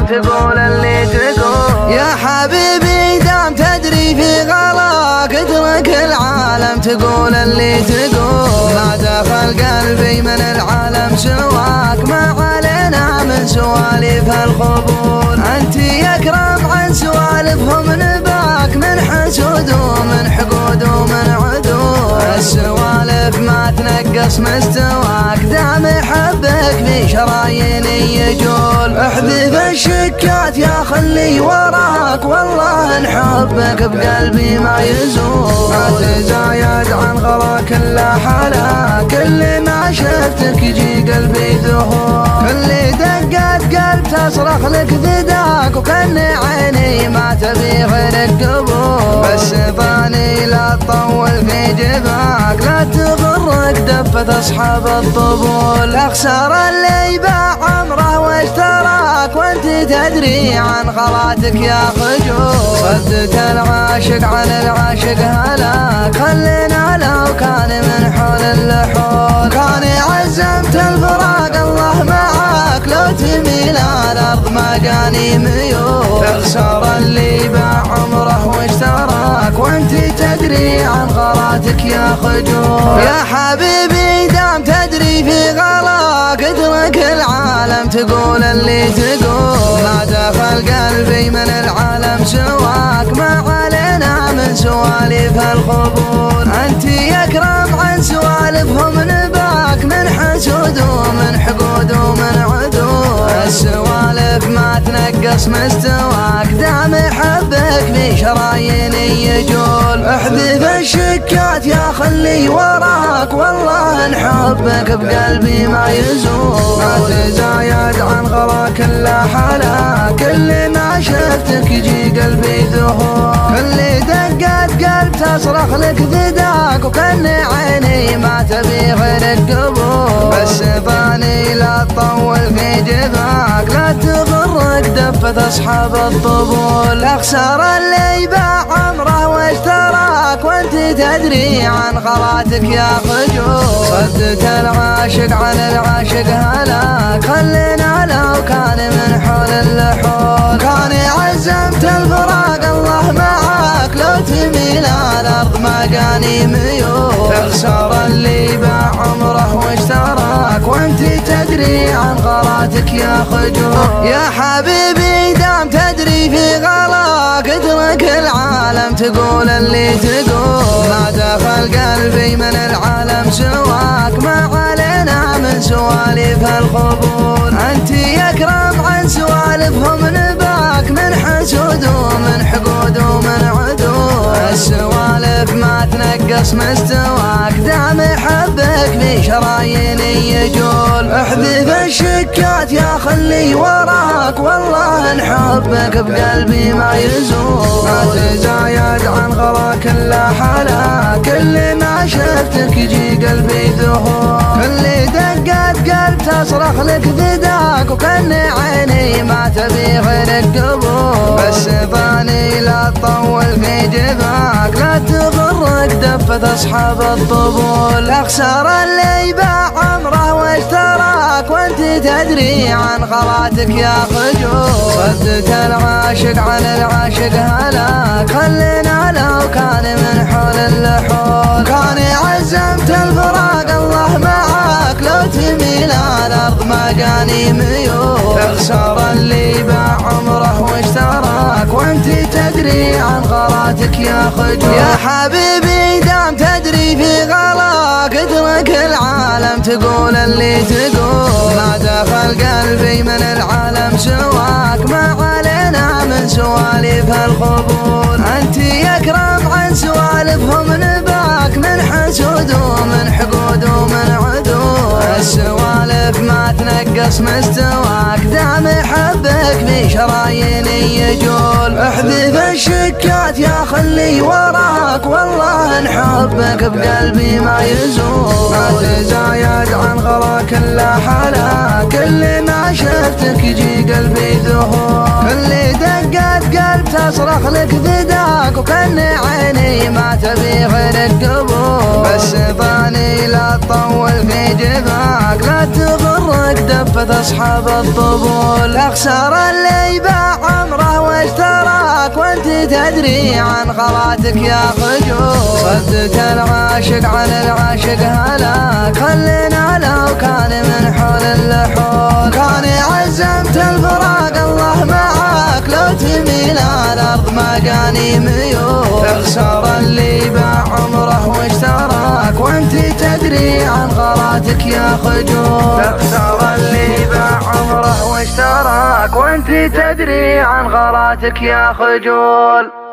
تقول اللي تقول يا حبيبي دام تدري في غلاك اترك العالم تقول اللي تقول ما دخل قلبي من العالم سواك ما علينا من سوالف القبول انت يكرم عن سوالفهم نباك من حسود ومن حقود ومن عدول السوالف ما تنقص مستواك دام حبك في شراييني يجول احذف الشكات يا خلي وراك والله ان حبك بقلبي ما يزول ما تزايد عن غلاك الا حلاك كل ما شفتك يجي قلبي ذهول كل دقات قلب تصرخ لك فداك وكان عيني ما تبي غيرك قبول بس ثاني لا تطول في جفاك لا تغرك دفة اصحاب الطبول اخسر اللي باع عمره واشتراك وانت تدري عن غلاتك يا خجول صدت العاشق عن العاشق هلاك خلينا لو كان من حول اللحول كان عزمت الفراق الله معاك لو تميل الارض ما جاني ميول اخسر اللي باع عمره واشتراك وانت تدري عن غلاتك يا خجول يا حبيبي دام تدري في غلاك اترك العالم تقول اللي تقول ما دخل قلبي من العالم سواك ما علينا من سوالف القبول انت يكرم عن سوالفهم نباك من حسود ومن حقود ومن عدول السوالف ما تنقص مستواك دام حبك في شراييني يجول احذف الشكات يا خلي وراك والله ان حبك بقلبي ما يزول ما تزايد عن غلاك الا حلاك كل ما شفتك يجي قلبي ذهول كل دقات قلب تصرخ لك فداك وكان عيني ما تبي غيرك قبول بس ثاني لا تطول في جفاك لا تغرك دفة اصحاب الطبول اخسر اللي باع عمره واشتراك وانت تدري عن غلاتك يا خجول صدت العاشق عن العاشق هلاك خلينا لو كان من حول اللحول كان عزمت الفراق الله معاك لو تميل الارض ما جاني ميول اخسر اللي باع عمره واشتراك وانت تدري عن غلاتك يا خجول يا حبيبي دام تدري في غلاك اترك العالم تقول اللي تقول ما دخل قلبي من العالم سواك ما علينا من سوالف القبول انت يكرم عن سوالفهم نباك من حسود ومن حقود ومن عدول السوالف ما تنقص مستواك دام حبك في شراييني يجول احذف الشكات يا خلي وراك والله ان حبك بقلبي ما يزول ما تزايد عن غلاك الا حلاك كل ما شفتك يجي قلبي ذهول كل دقات قلب تصرخ لك فداك وكان عيني ما تبي غيرك قبول بس ثاني لا تطول في جفاك لا تغرك دفة اصحاب الطبول اخسر اللي باع عمره واشتراك وانت تدري عن غلاتك يا خجول صدت العاشق عن العاشق هلاك خلينا لو كان من حول اللحول كان عزمت الفراق الله معاك لو تميل الارض ما جاني ميول اخسر اللي باع عمره واشتراك وانت تدري عن غلاتك يا خجول يا حبيبي دام تدري في غلاك اترك العالم تقول اللي تقول ما دخل قلبي من العالم سواك ما علينا من سوالف القبول انت يكرم عن سوالفهم نباك من حسود ومن حقود ومن عدول السوالف ما تنقص مستواك دام حبك في شراييني يجول احذف الشكات يا خلي وراك والله ان حبك بقلبي ما يزول ما تزايد عن غلاك الا حلاك كل ما شفتك يجي قلبي ذهول كل دقات قلب تصرخ لك فداك وكان عيني ما تبي غير القبول. بس ثاني لا تطول في جفاك لا تغرك دفة اصحاب الطبول. اخسر اللي باع عمره واشتراك وانت تدري عن غلاتك يا خجول. صدت العاشق عن العاشق هلاك خلينا لو كان من حول اللحول. كان عزمت الفراق الله معاك لو تميل الارض ما جاني ميول. اخسر اللي باع عمره واشتراك وانت تدري عن غلاتك يا خجول. اخسر اللي باع عمره واشتراك وانت تدري عن غلاتك يا خجول.